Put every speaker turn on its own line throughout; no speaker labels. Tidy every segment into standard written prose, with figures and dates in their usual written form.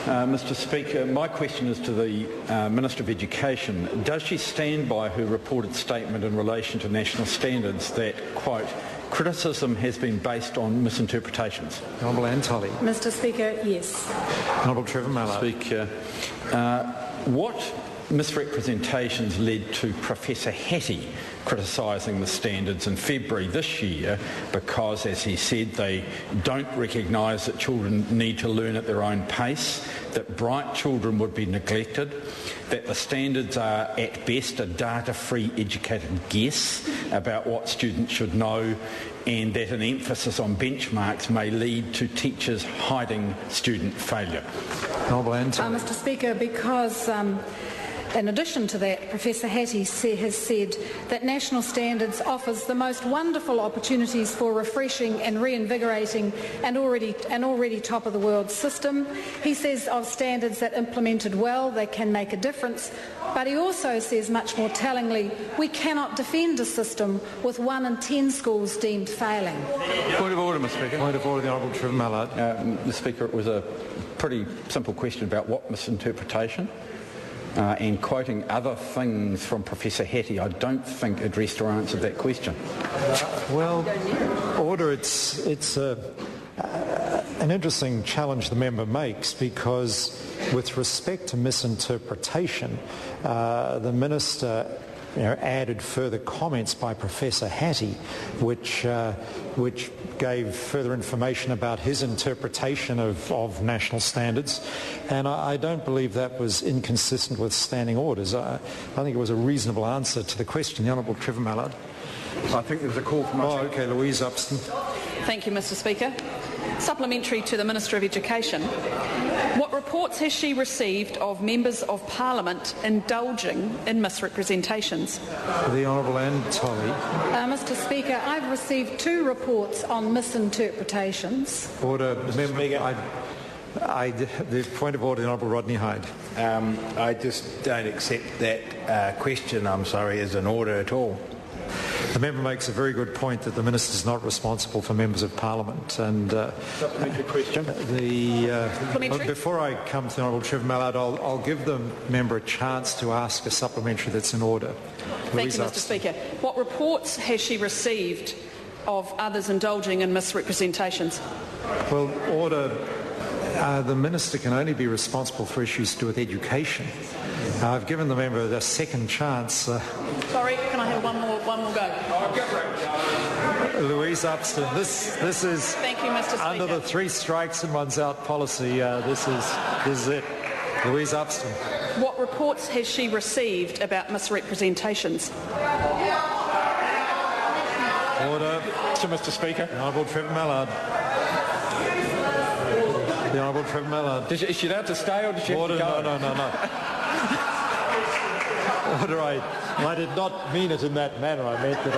Mr Speaker, my question is to the Minister of Education. Does she stand by her reported statement in relation to national standards that, quote, criticism has been based on misinterpretations?
Honourable Anne Tolley.
Mr Speaker, yes.
Honourable Trevor Mallard.
Speaker, what misrepresentations led to Professor Hattie criticising the standards in February this year because, as he said, they don't recognise that children need to learn at their own pace, that bright children would be neglected, that the standards are at best a data-free educated guess about what students should know, and that an emphasis on benchmarks may lead to teachers hiding student failure?
Mr Speaker, because in addition to that, Professor Hattie has said that national standards offers the most wonderful opportunities for refreshing and reinvigorating an already top-of-the-world system. He says of standards that implemented well, they can make a difference. But he also says, much more tellingly, we cannot defend a system with 1 in 10 schools deemed failing.
Point of order, Mr Speaker.
Point of order, the Honourable Trevor Mallard.
Mr Speaker, it was a pretty simple question about what misinterpretation. And quoting other things from Professor Hattie, I don't think addressed or answered that question.
Order, it's an interesting challenge the member makes, because with respect to misinterpretation, the Minister added further comments by Professor Hattie, which gave further information about his interpretation of national standards, and I don't believe that was inconsistent with standing orders. I think it was a reasonable answer to the question. The Honourable Trevor Mallard.
I think there was a call from...
OK, Louise Upston.
Thank you, Mr Speaker. Supplementary to the Minister of Education. What reports has she received of members of Parliament indulging in misrepresentations?
The Honourable Anne Tolley.
Mr Speaker, I've received 2 reports on misinterpretations.
Order. The point of order, the Honourable Rodney Hyde.
I just don't accept that question, I'm sorry, as an order at all.
The member makes a very good point that the Minister is not responsible for members of Parliament. And
supplementary question.
Before I come to the Honourable Trevor Mallard, I'll give the member a chance to ask a supplementary that's in order.
Thank you, Mr Speaker. What reports has she received of others indulging in misrepresentations?
Well, order. The Minister can only be responsible for issues to do with education. I've given the member a second chance.
Sorry, can I have one more go?
Louise Upston, this is
Thank you, Mr. Speaker.
Under the 3 strikes and 1's out policy. This is it. Louise Upston.
What reports has she received about misrepresentations?
Order.
To Mr Speaker.
The Honourable Trevor Mallard. The Honourable Trevor Mallard.
Is she allowed to stay, or does she have to go?
No. Order. I did not mean it in that manner. I meant that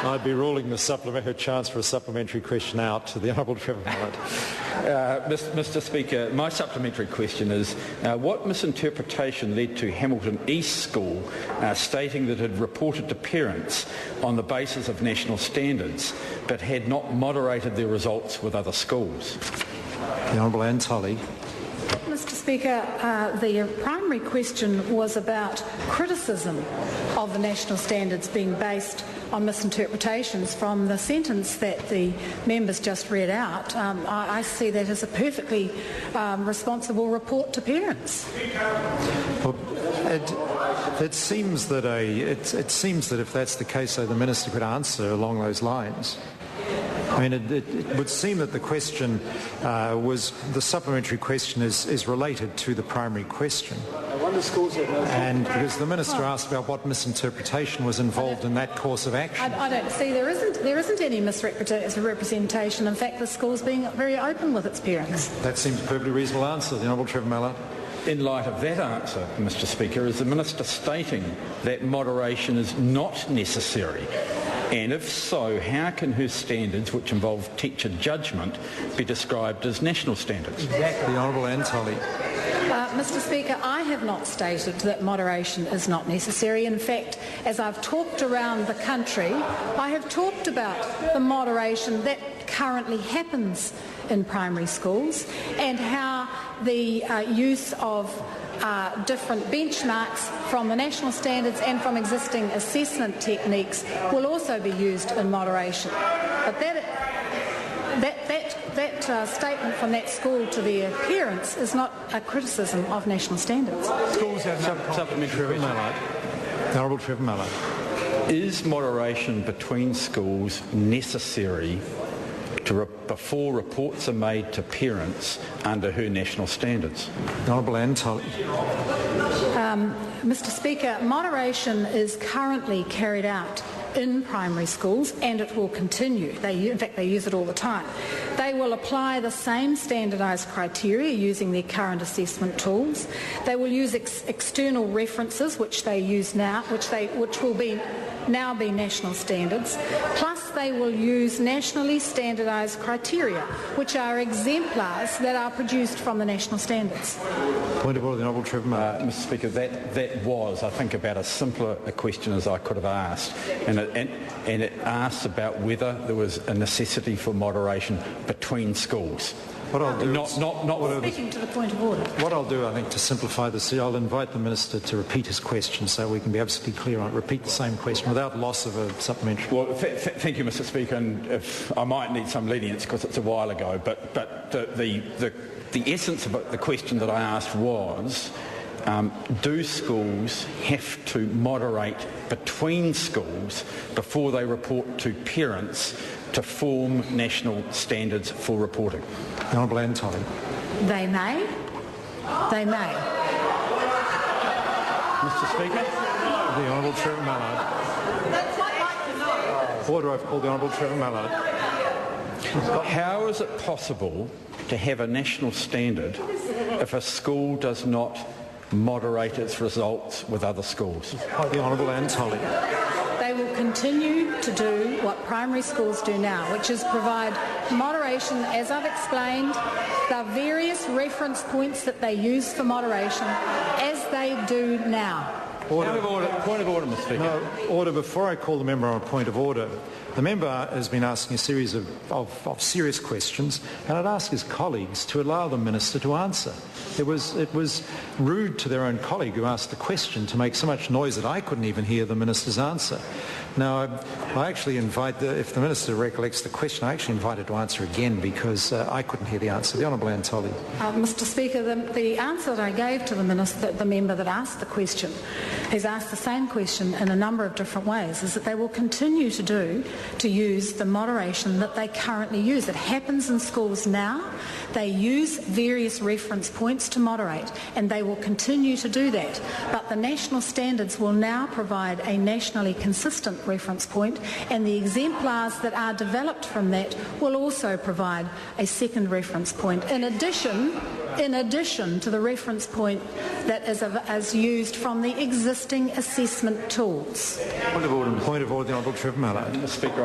I'd be ruling her chance for a supplementary question out to the Honourable Trevor Mallard.
Mr Speaker, my supplementary question is, what misinterpretation led to Hamilton East School stating that it had reported to parents on the basis of national standards but had not moderated their results with other schools?
The Honourable Anne Tolley.
Mr Speaker, the primary question was about criticism of the national standards being based on misinterpretations. From the sentence that the members just read out, I see that as a perfectly responsible report to parents.
Well, it seems that if that's the case, the Minister could answer along those lines. I mean, it would seem that the question the supplementary question is related to the primary question. And because the Minister asked about what misinterpretation was involved in that course of action.
I don't see there isn't any misrepresentation. In fact, the school's being very open with its parents.
That seems a perfectly reasonable answer. The Honourable Trevor Mallard.
In light of that answer, Mr Speaker, is the Minister stating that moderation is not necessary? And if so, how can her standards, which involve teacher judgment, be described as national standards?
Exactly. The Honourable Anne Tolley.
Mr Speaker, I have not stated that moderation is not necessary. In fact, as I've talked around the country, I have talked about the moderation that currently happens in primary schools, and how the use of different benchmarks from the national standards and from existing assessment techniques will also be used in moderation. But that statement from that school to their parents is not a criticism of national standards.
Schools have
Trevor Mallard. The Honourable Trevor Mallard.
Is moderation between schools necessary before reports are made to parents under her national standards?
The Honourable Tolley.
Mr. Speaker, moderation is currently carried out in primary schools, and it will continue. In fact, they use it all the time. They will apply the same standardised criteria using their current assessment tools. They will use external references, which they use now, which will now be national standards. Plus, they will use nationally standardised criteria, which are exemplars that are produced from the national standards.
Point of order, the Honourable Trevor Mallard.
Mr. Speaker, that was, I think, about as simpler a question as I could have asked, and it asked about whether there was a necessity for moderation between schools.
What I'll do
Speaking to the point of order.
What I'll do, I think, to simplify this, I'll invite the Minister to repeat his question so we can be absolutely clear on it. Repeat the same question without loss of a supplementary.
Well, thank you, Mr. Speaker, and if I might need some lenience because it's a while ago, but the essence of the question that I asked was, do schools have to moderate between schools before they report to parents to form national standards for reporting?
The Honourable Tolley.
They may. They may.
Mr. Speaker?
The Honourable Trevor Mallard. Order, I've called the Honourable Trevor Mallard.
How is it possible to have a national standard if a school does not moderate its results with other schools?
The Honourable Tolley.
They will continue to do what primary schools do now, which is provide moderation, as I've explained, the various reference points that they use for moderation, as they do now.
Point of order, Mr. Speaker.
No, order. Before I call the member on a point of order, the member has been asking a series of serious questions, and I'd ask his colleagues to allow the Minister to answer. It was rude to their own colleague who asked the question to make so much noise that I couldn't even hear the Minister's answer. Now, I actually invite, if the Minister recollects the question, I actually invite her to answer again because I couldn't hear the answer. The Honourable Tolley.
Mr. Speaker, the answer that I gave to the Minister, the member that asked the question, has asked the same question in a number of different ways, is that they will continue to use the moderation that they currently use. It happens in schools now. They use various reference points to moderate, and they will continue to do that. But the national standards will now provide a nationally consistent reference point, and the exemplars that are developed from that will also provide a second reference point, in addition to the reference point that is used from the existing assessment tools.
Point of order, the Honourable Trevor Mallard.
Mr. Speaker,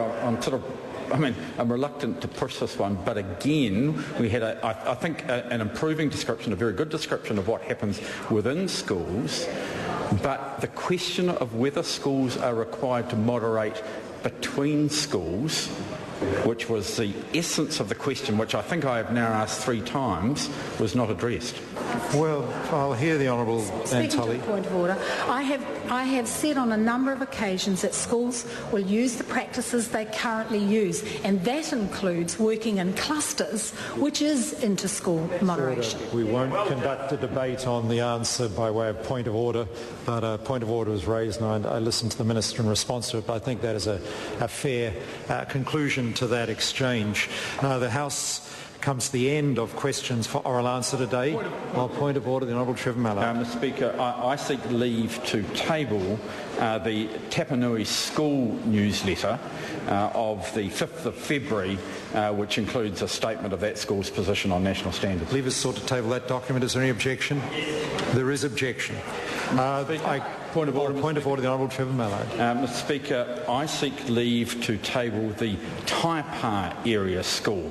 I'm reluctant to push this one, but again, we had, I think, an improving description, a very good description of what happens within schools, but the question of whether schools are required to moderate between schools, which was the essence of the question, which I think I have now asked 3 times, was not addressed.
Well, I'll hear the Honourable Tolley.
Speaking to the point of order, I have said on a number of occasions that schools will use the practices they currently use, and that includes working in clusters, which is inter-school moderation.
We won't conduct a debate on the answer by way of point of order, but a point of order was raised, and I listened to the Minister in response to it, but I think that is a fair conclusion to that exchange. The House comes to the end of questions for oral answer today. Point of order, the Honourable Trevor Mallard.
Mr. Speaker, I seek leave to table the Tapanui School newsletter of the 5th of February, which includes a statement of that school's position on national standards.
Leave is sought to table that document. Is there any objection? There is objection. Point of order, the Honourable Trevor Mallard.
Mr. Speaker, I seek leave to table the Taipa Area School,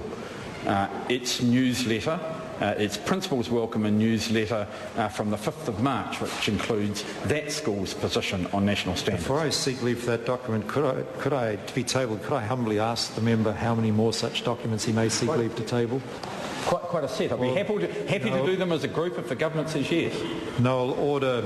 its newsletter its Principals Welcome newsletter from the 5th of March, which includes that school's position on national standards.
Before I seek leave for that document, could I, to be tabled, could I humbly ask the member how many more such documents he may seek leave to table?
Quite a set. I'd be happy to do them as a group if the government says yes.
No, I'll order